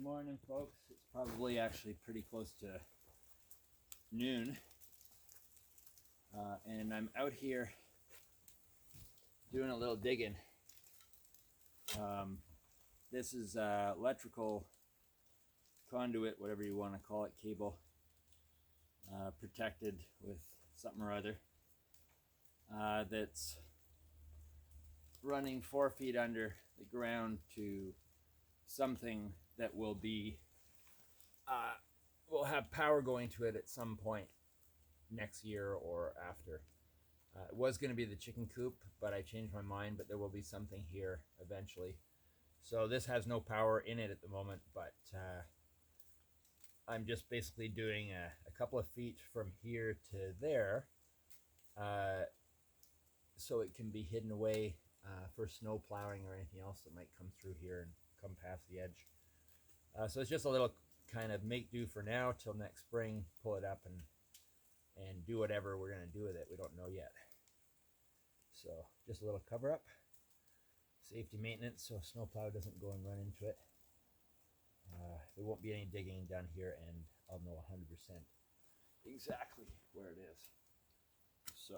morning, folks. It's probably actually pretty close to noon, and I'm out here doing a little digging. This is electrical conduit, whatever you want to call it, cable, protected with something or other, that's running 4 feet under the ground to something that will be will have power going to it at some point next year or after. It was going to be the chicken coop, but I changed my mind. But there will be something here eventually. So this has no power in it at the moment, but I'm just basically doing a couple of feet from here to there, so it can be hidden away for snow plowing or anything else that might come through here and come past the edge. So it's just a little kind of make do for now till next spring. Pull it up and do whatever we're going to do with it. We don't know yet. So just a little cover up, safety maintenance, so snowplow doesn't go and run into it. There won't be any digging done here, and I'll know 100% exactly where it is. So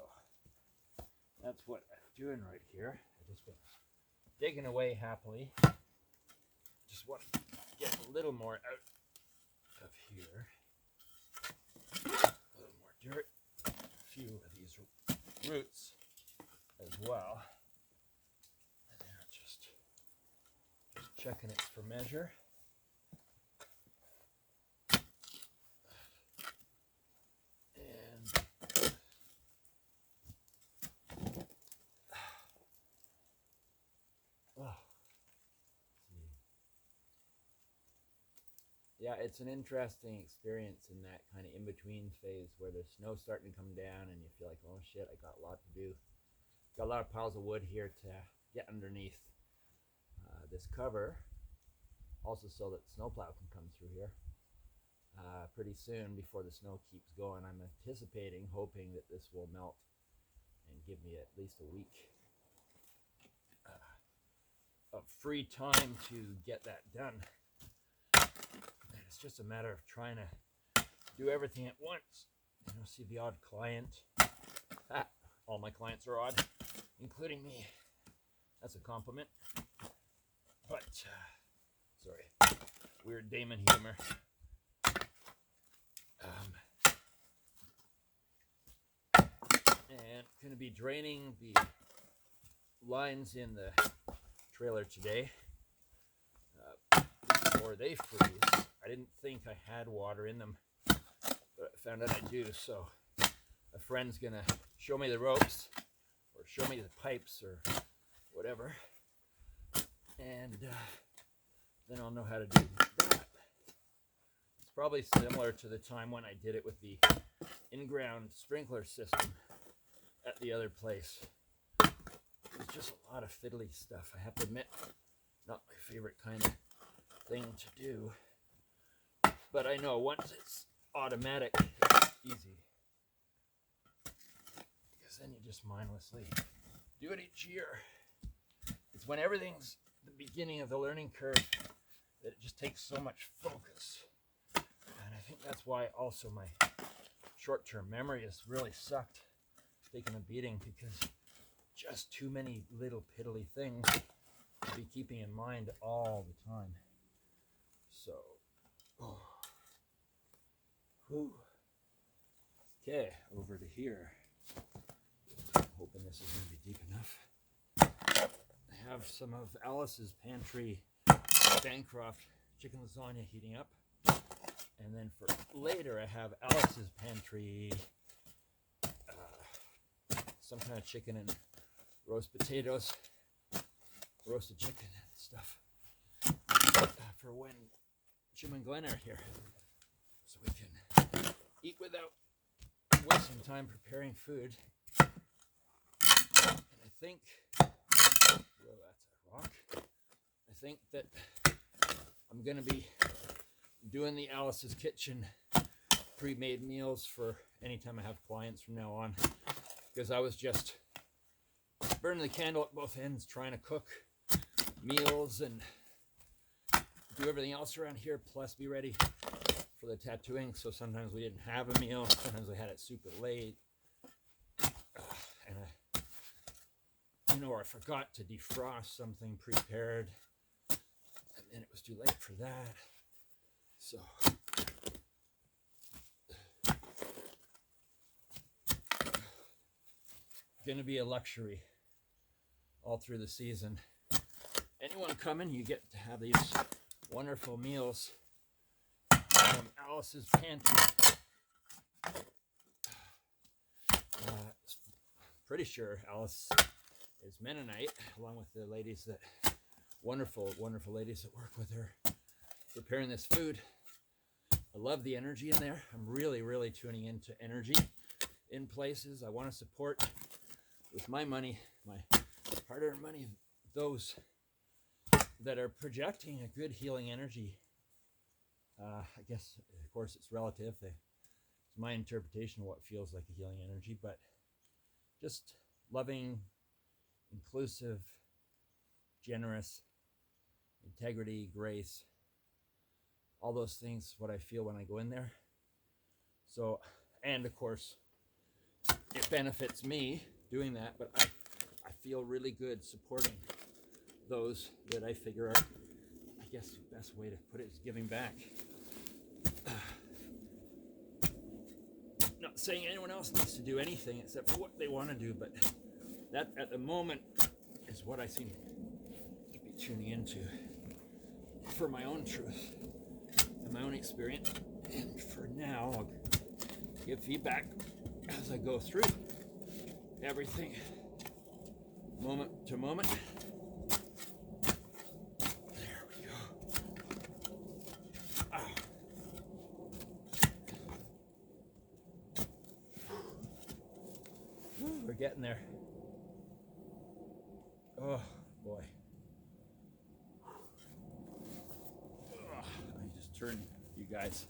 that's what I'm doing right here. I just been digging away happily. Just want to get a little more out of here. A little more dirt. A few of these roots as well. And then just checking it for measure. Yeah, it's an interesting experience in that kind of in-between phase where the snow's starting to come down and you feel like, oh shit, I got a lot to do. Got a lot of piles of wood here to get underneath this cover, also so that snowplow can come through here pretty soon before the snow keeps going. I'm anticipating, hoping that this will melt and give me at least a week of free time to get that done. It's just a matter of trying to do everything at once. You know, see the odd client. All my clients are odd, including me. That's a compliment. But, sorry, weird Damon humor. And going to be draining the lines in the trailer today before they freeze. I didn't think I had water in them, but I found out I do. So a friend's gonna show me the ropes or show me the pipes or whatever, and then I'll know how to do that. It's probably similar to the time when I did it with the in-ground sprinkler system at the other place. It's just a lot of fiddly stuff, I have to admit. Not my favorite kind of thing to do. But I know once it's automatic, it's easy. Because then you just mindlessly do it each year. It's when everything's the beginning of the learning curve that it just takes so much focus. And I think that's why also my short-term memory has really sucked, taking a beating, because just too many little piddly things to be keeping in mind all the time. So, okay, over to here. I'm hoping this is going to be deep enough. I have some of Alice's pantry Bancroft chicken lasagna heating up. And then for later, I have Alice's pantry some kind of chicken and roast potatoes, roasted chicken and stuff for when Jim and Glenn are here, so we can eat without wasting time preparing food. And I think, oh, that's a rock. I think that I'm going to be doing the Alice's Kitchen pre-made meals for anytime I have clients from now on, because I was just burning the candle at both ends trying to cook meals and do everything else around here, plus be ready for the tattooing. So sometimes we didn't have a meal, sometimes we had it super late, and or I forgot to defrost something prepared, and then it was too late for that. So gonna be a luxury all through the season. Anyone coming, you get to have these wonderful meals from Alice's Pantry. Pretty sure Alice is Mennonite, along with the ladies that, wonderful ladies that work with her, preparing this food. I love the energy in there. I'm really tuning into energy in places. I want to support with my money, my hard-earned money, those that are projecting a good healing energy. I guess, of course, it's relative. It's my interpretation of what feels like a healing energy, but just loving, inclusive, generous, integrity, grace, all those things, what I feel when I go in there. So, and of course, it benefits me doing that, but I feel really good supporting those that I figure out, I guess the best way to put it is giving back. Not saying anyone else needs to do anything except for what they want to do, but that at the moment is what I seem to be tuning into for my own truth and my own experience. And for now, I'll give feedback as I go through everything, moment to moment. There we go. We're getting there. Oh boy. I just turned you guys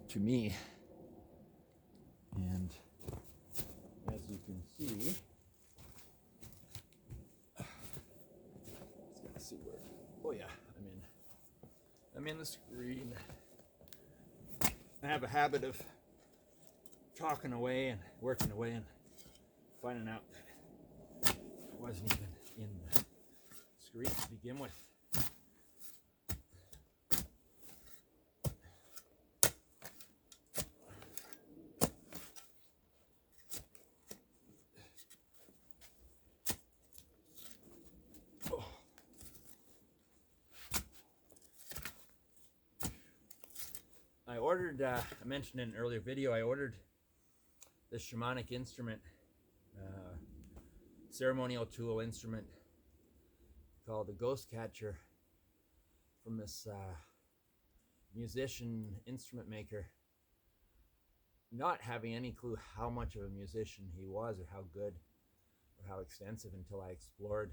to me, and as you can see, let's gotta see where. Oh yeah, I'm in the screen. I have a habit of talking away and working away and finding out that I wasn't even in the screen to begin with. Oh. I ordered, I mentioned in an earlier video, I ordered this shamanic instrument, ceremonial tool instrument called the Ghost Catcher from this musician instrument maker, not having any clue how much of a musician he was or how good or how extensive until I explored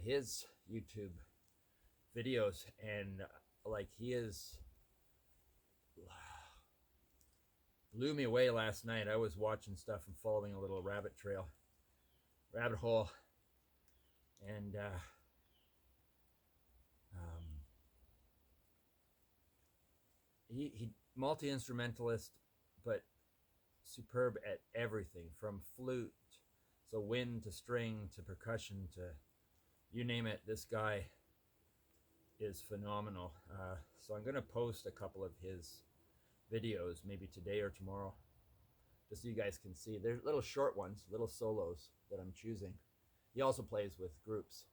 his YouTube videos, and like he is blew me away last night. I was watching stuff and following a little rabbit hole, and he multi-instrumentalist, but superb at everything from flute, so wind to string to percussion to you name it. This guy is phenomenal. So I'm going to post a couple of his videos maybe today or tomorrow, just so you guys can see. They're little short ones, little solos that I'm choosing. He also plays with groups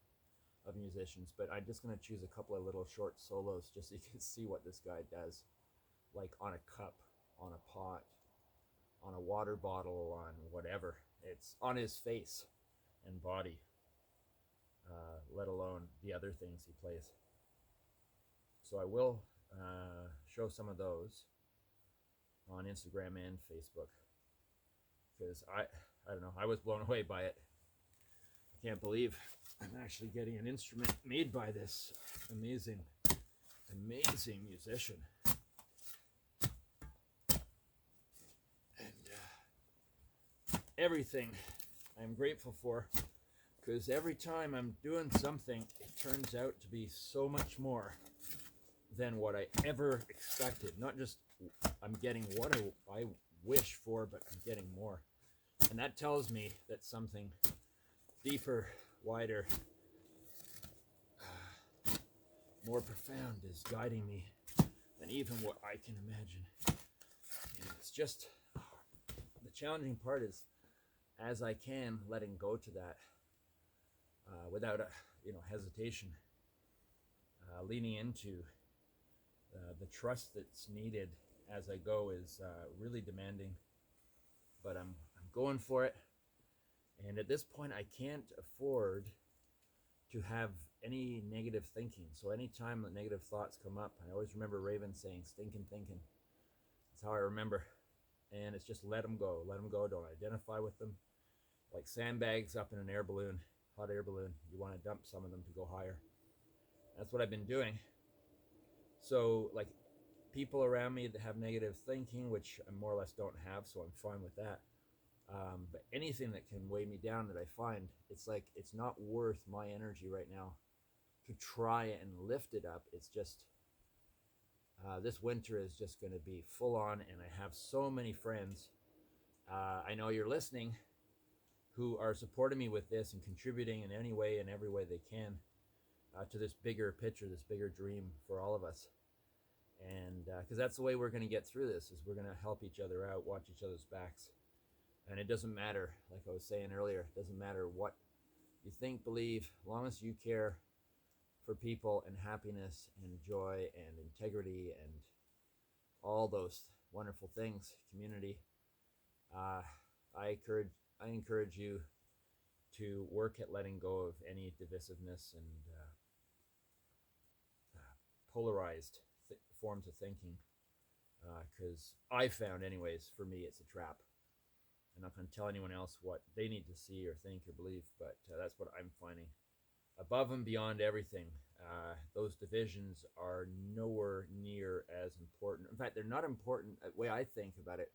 of musicians, but I'm just going to choose a couple of little short solos just so you can see what this guy does, like on a cup, on a pot, on a water bottle, on whatever. It's on his face and body, let alone the other things he plays. So I will show some of those on Instagram and Facebook, because I don't know, I was blown away by it. I can't believe I'm actually getting an instrument made by this amazing musician. And everything I'm grateful for Because every time I'm doing something, it turns out to be so much more than what I ever expected. Not just I'm getting what I wish for, but I'm getting more. And that tells me that something deeper, wider, more profound is guiding me than even what I can imagine. And it's just, the challenging part is, as I can, letting go to that without hesitation, leaning into the trust that's needed as I go is really demanding, but I'm going for it. And at this point, I can't afford to have any negative thinking. So anytime that negative thoughts come up, I always remember Raven saying, stinking thinking. That's how I remember. And it's just let them go. Let them go. Don't identify with them. Like sandbags up in an air balloon, hot air balloon. You want to dump some of them to go higher. That's what I've been doing. So like people around me that have negative thinking, which I more or less don't have, so I'm fine with that. But anything that can weigh me down that I find, it's like it's not worth my energy right now to try and lift it up. It's just this winter is just going to be full on, and I have so many friends. I know you're listening, who are supporting me with this and contributing in any way, in every way they can, to this bigger picture, this bigger dream for all of us. And because that's the way we're going to get through this, is we're going to help each other out, watch each other's backs. And it doesn't matter, like I was saying earlier, it doesn't matter what you think, believe, as long as you care for people and happiness and joy and integrity and all those wonderful things, community. I encourage you to work at letting go of any divisiveness and polarized forms of thinking, because I found, anyways, for me, it's a trap. I'm not going to tell anyone else what they need to see or think or believe, but that's what I'm finding. Above and beyond everything, those divisions are nowhere near as important. In fact, they're not important. The way I think about it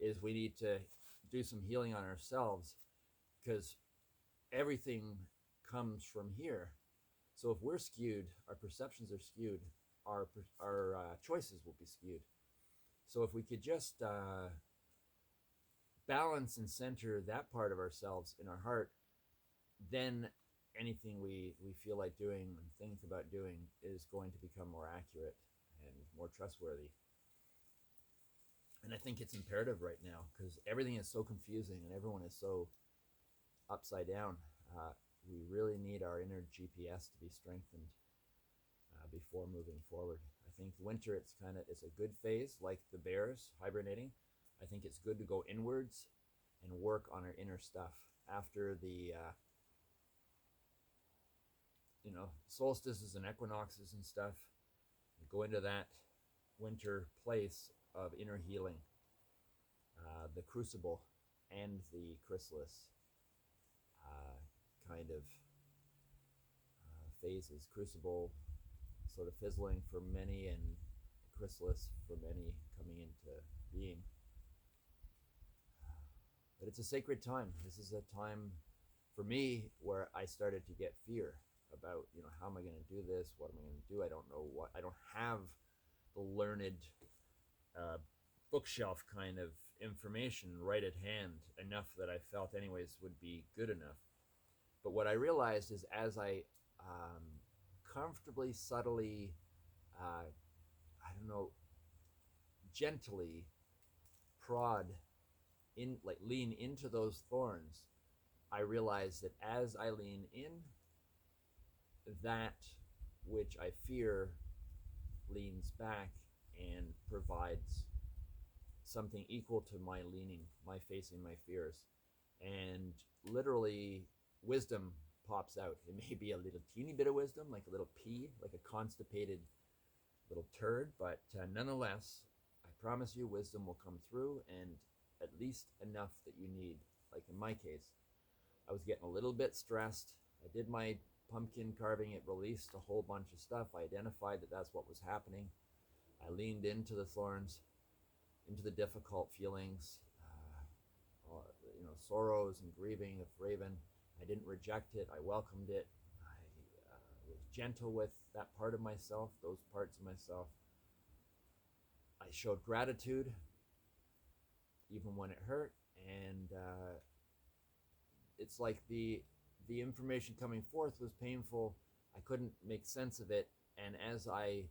is we need to do some healing on ourselves, because everything comes from here. So if we're skewed, our perceptions are skewed, our choices will be skewed. So if we could just balance and center that part of ourselves in our heart, then anything we feel like doing and think about doing is going to become more accurate and more trustworthy. And I think it's imperative right now, because everything is so confusing and everyone is so upside down. We really need our inner GPS to be strengthened before moving forward. I think winter, it's a good phase, like the bears hibernating. I think it's good to go inwards and work on our inner stuff after the solstices and equinoxes and stuff. Go into that winter place of inner healing, the crucible and the chrysalis kind of phases. Crucible sort of fizzling for many, and chrysalis for many coming into being. But it's a sacred time. This is a time for me where I started to get fear about, how am I going to do this? What am I going to do? I don't know what. I don't have the learned bookshelf kind of information right at hand, enough that I felt anyways would be good enough. But what I realized is, as I comfortably, subtly, gently prod in, like lean into those thorns, I realize that as I lean in, that which I fear leans back and provides something equal to my leaning, my facing my fears. And literally, wisdom pops out. It may be a little teeny bit of wisdom, like a little pea, like a constipated little turd, but nonetheless, I promise you, wisdom will come through, and at least enough that you need. Like in my case, I was getting a little bit stressed. I did my pumpkin carving. It released a whole bunch of stuff. I identified that that's what was happening. I leaned into the thorns, into the difficult feelings, sorrows and grieving of Raven. I didn't reject it. I welcomed it. I was gentle with that part of myself, those parts of myself. I showed gratitude, even when it hurt, and it's like the information coming forth was painful. I couldn't make sense of it, and as I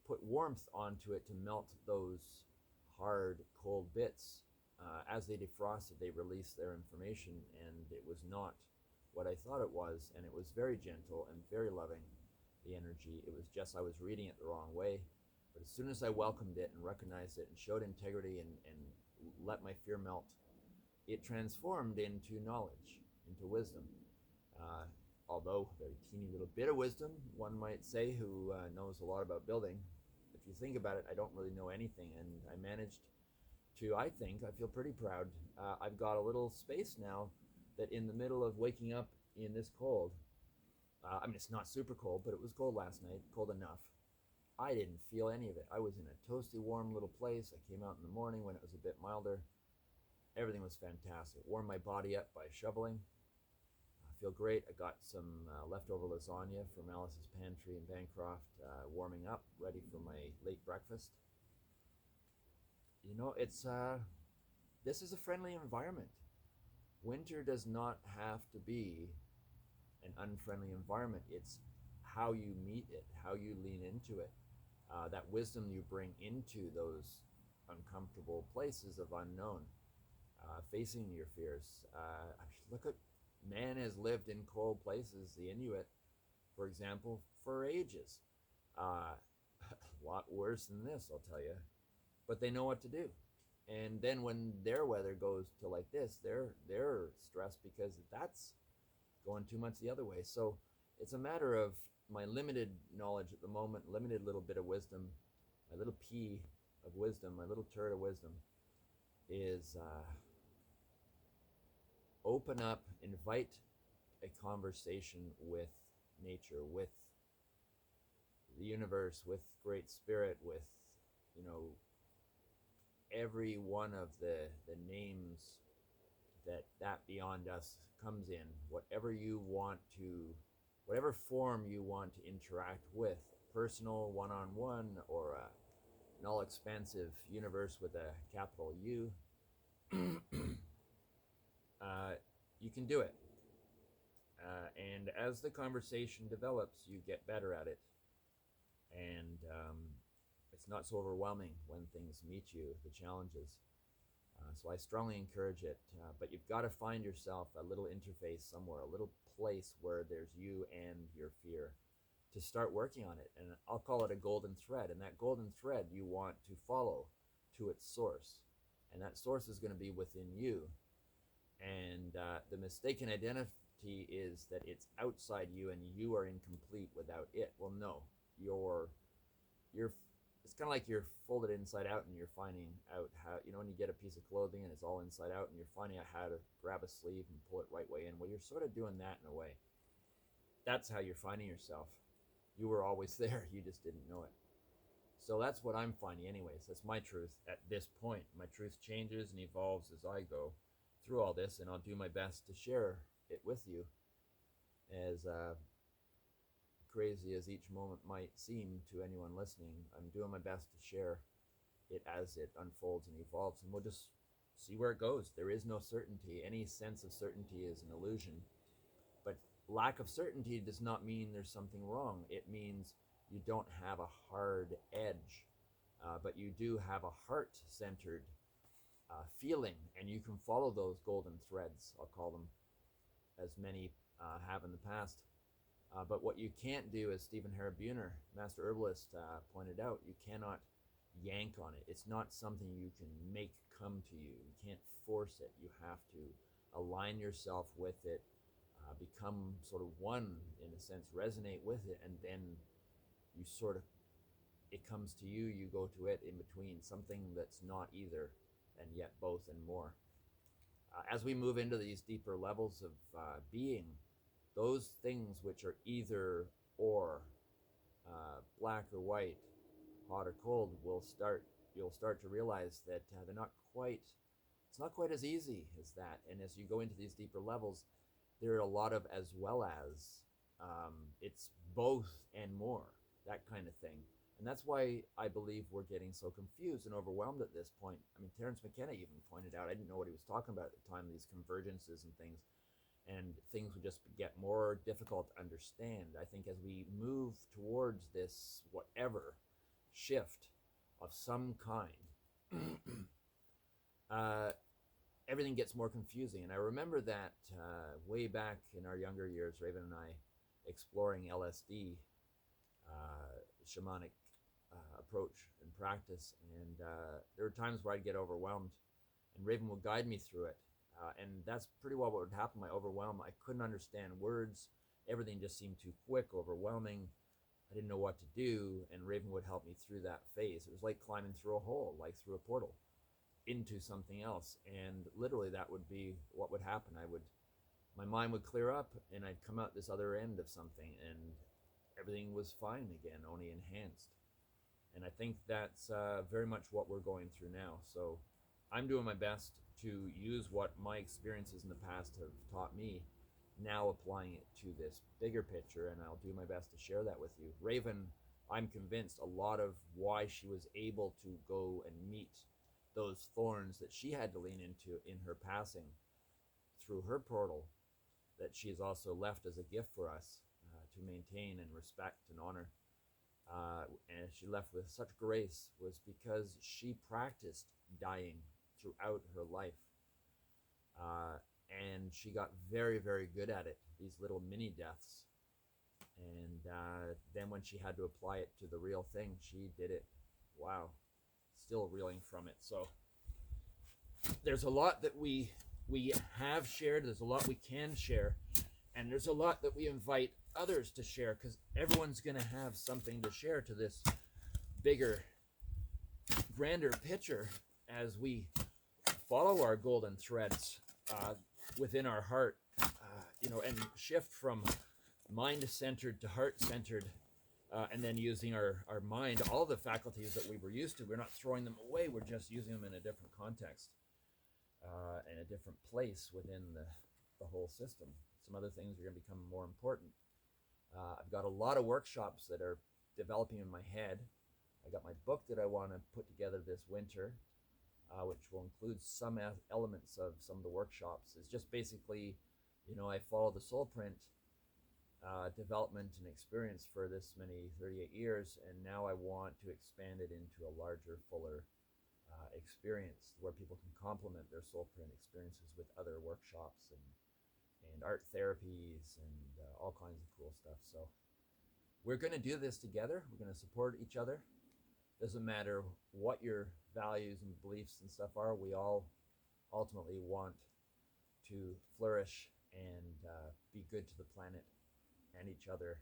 put warmth onto it to melt those hard, cold bits, as they defrosted, they released their information, and it was not what I thought it was, and it was very gentle and very loving, the energy. It was just I was reading it the wrong way. But as soon as I welcomed it and recognized it and showed integrity and let my fear melt, it transformed into knowledge, into wisdom. Uh, Although a very teeny little bit of wisdom, one might say, who knows a lot about building. If you think about it, I don't really know anything, and I managed to, I feel pretty proud. I've got a little space now that in the middle of waking up in this cold, I mean, it's not super cold, but it was cold last night, cold enough. I didn't feel any of it. I was in a toasty, warm little place. I came out in the morning when it was a bit milder. Everything was fantastic. Warmed my body up by shoveling. I feel great. I got some leftover lasagna from Alice's Pantry in Bancroft, warming up, ready for my late breakfast. You know, this is a friendly environment. Winter does not have to be an unfriendly environment. It's how you meet it, how you lean into it, that wisdom you bring into those uncomfortable places of unknown, facing your fears. I mean, look at man has lived in cold places, the Inuit, for example, for ages. A lot worse than this, I'll tell you. But they know what to do. And then when their weather goes to like this, they're stressed because that's going too much the other way. So it's a matter of my limited knowledge at the moment, limited little bit of wisdom, my little pea of wisdom, my little turd of wisdom is open up, invite a conversation with nature, with the universe, with Great Spirit, with, you know, every one of the names that beyond us comes in, whatever you want to, whatever form you want to interact with, personal, one-on-one, or an all-expansive universe with a capital U, you can do it. And as the conversation develops, you get better at it. And it's not so overwhelming when things meet you, the challenges. So I strongly encourage it. But you've got to find yourself a little interface somewhere, a little place where there's you and your fear to start working on it. And I'll call it a golden thread. And that golden thread you want to follow to its source. And that source is going to be within you. And the mistaken identity is that it's outside you and you are incomplete without it. Well, no, you're it's kind of like you're folded inside out and you're finding out how, you know, when you get a piece of clothing and it's all inside out and you're finding out how to grab a sleeve and pull it right way in. Well, you're sort of doing that in a way. That's how you're finding yourself. You were always there, you just didn't know it. So that's what I'm finding anyways. That's my truth at this point. My truth changes and evolves as I go through all this, and I'll do my best to share it with you, as crazy as each moment might seem to anyone listening. I'm doing my best to share it as it unfolds and evolves, and we'll just see where it goes. There is no certainty. Any sense of certainty is an illusion, but lack of certainty does not mean there's something wrong. It means you don't have a hard edge, but you do have a heart-centered feeling, and you can follow those golden threads, I'll call them, as many have in the past. But what you can't do, as Stephen Harabuner, master herbalist, pointed out, you cannot yank on it. It's not something you can make come to you. You can't force it. You have to align yourself with it, become sort of one, in a sense, resonate with it, and then you sort of, it comes to you, you go to it in between, something that's not either, and yet both and more. As we move into these deeper levels of being, those things which are either or, black or white, hot or cold, you'll start to realize that they're not quite, it's not quite as easy as that. And as you go into these deeper levels, there are a lot of as well as. It's both and more, that kind of thing. And that's why I believe we're getting so confused and overwhelmed at this point. I mean, Terence McKenna even pointed out, I didn't know what he was talking about at the time, these convergences and things. And things would just get more difficult to understand. I think as we move towards this whatever shift of some kind, everything gets more confusing. And I remember that way back in our younger years, Raven and I exploring LSD, shamanic approach and practice. And there were times where I'd get overwhelmed, and Raven would guide me through it. And that's pretty well what would happen. My overwhelm, I couldn't understand words. Everything just seemed too quick, overwhelming. I didn't know what to do, and Raven would help me through that phase. It was like climbing through a hole, like through a portal into something else. And literally that would be what would happen. My mind would clear up, and I'd come out this other end of something, and everything was fine again, only enhanced. And I think that's very much what we're going through now. So I'm doing my best to use what my experiences in the past have taught me, now applying it to this bigger picture, and I'll do my best to share that with you. Raven, I'm convinced a lot of why she was able to go and meet those thorns that she had to lean into in her passing through her portal, that she has also left as a gift for us to maintain and respect and honor. And she left with such grace, was because she practiced dying throughout her life. And she got very, very good at it, these little mini deaths. And then when she had to apply it to the real thing, she did it. Wow. Still reeling from it. So there's a lot that we have shared. There's a lot we can share. And there's a lot that we invite others to share, because everyone's going to have something to share to this bigger, grander picture as we follow our golden threads within our heart, and shift from mind-centered to heart-centered, and then using our mind, all the faculties that we were used to. We're not throwing them away. We're just using them in a different context, in a different place within the whole system. Some other things are going to become more important. I've got a lot of workshops that are developing in my head. I got my book that I want to put together this winter, which will include some elements of some of the workshops. It's just basically, I follow the soul print development and experience for this many 38 years, and now I want to expand it into a larger, fuller experience where people can complement their soul print experiences with other workshops and art therapies and all kinds of cool stuff. So we're going to do this together. We're going to support each other. Doesn't matter what your values and beliefs and stuff are. We all ultimately want to flourish and be good to the planet and each other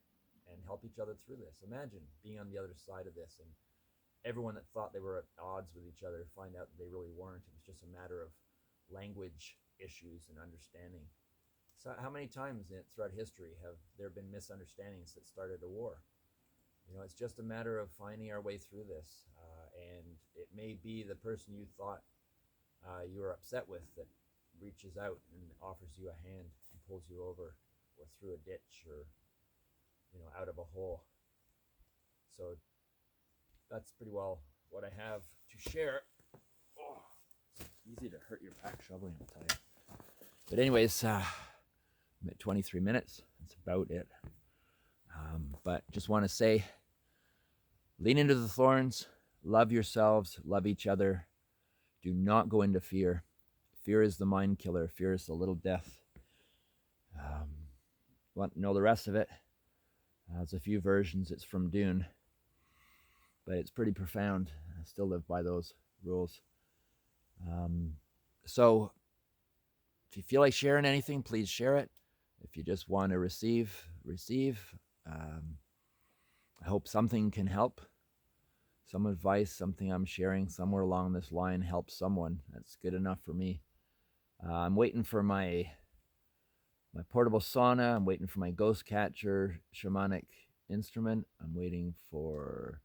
and help each other through this. Imagine being on the other side of this, and everyone that thought they were at odds with each other find out that they really weren't. It was just a matter of language issues and understanding. So how many times throughout history have there been misunderstandings that started a war? It's just a matter of finding our way through this. And it may be the person you thought you were upset with that reaches out and offers you a hand and pulls you over, or through a ditch, or out of a hole. So that's pretty well what I have to share. Oh, it's easy to hurt your back shoveling, I'll tell you. But anyways, I'm at 23 minutes. That's about it. But just want to say, lean into the thorns, love yourselves, love each other. Do not go into fear. Fear is the mind killer. Fear is the little death. Want to know the rest of it? There's a few versions. It's from Dune, but it's pretty profound. I still live by those rules. So if you feel like sharing anything, please share it. If you just want to receive. I hope something can help. Some advice, something I'm sharing somewhere along this line helps someone. That's good enough for me. I'm waiting for my portable sauna. I'm waiting for my ghost catcher shamanic instrument. I'm waiting for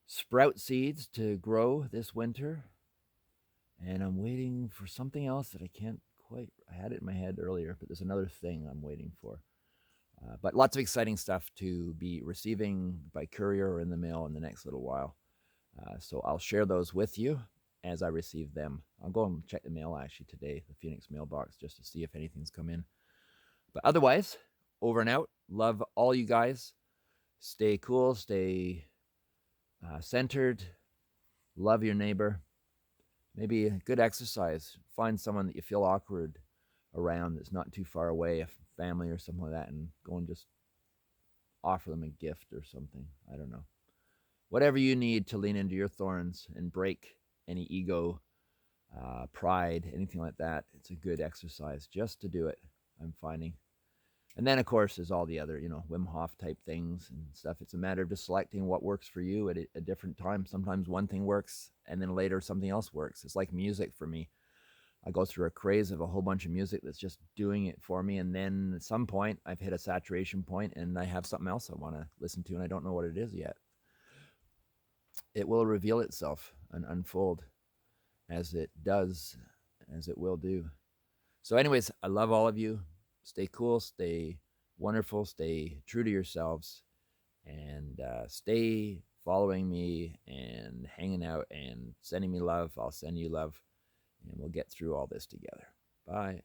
sprout seeds to grow this winter. And I'm waiting for something else that I can't I had it in my head earlier, but there's another thing I'm waiting for. But lots of exciting stuff to be receiving by courier or in the mail in the next little while. So I'll share those with you as I receive them. I'll go and check the mail actually today, the Phoenix mailbox, just to see if anything's come in. But otherwise, over and out. Love all you guys. Stay cool, stay centered, love your neighbor. Maybe a good exercise. Find someone that you feel awkward around that's not too far away, a family or something like that, and go and just offer them a gift or something. I don't know. Whatever you need to lean into your thorns and break any ego, pride, anything like that. It's a good exercise just to do it, I'm finding. And then, of course, there's all the other, Wim Hof type things and stuff. It's a matter of just selecting what works for you at a different time. Sometimes one thing works, and then later something else works. It's like music for me. I go through a craze of a whole bunch of music that's just doing it for me. And then at some point, I've hit a saturation point, and I have something else I want to listen to, and I don't know what it is yet. It will reveal itself and unfold as it does, as it will do. So anyways, I love all of you. Stay cool, stay wonderful, stay true to yourselves, and stay following me and hanging out and sending me love. I'll send you love, and we'll get through all this together. Bye.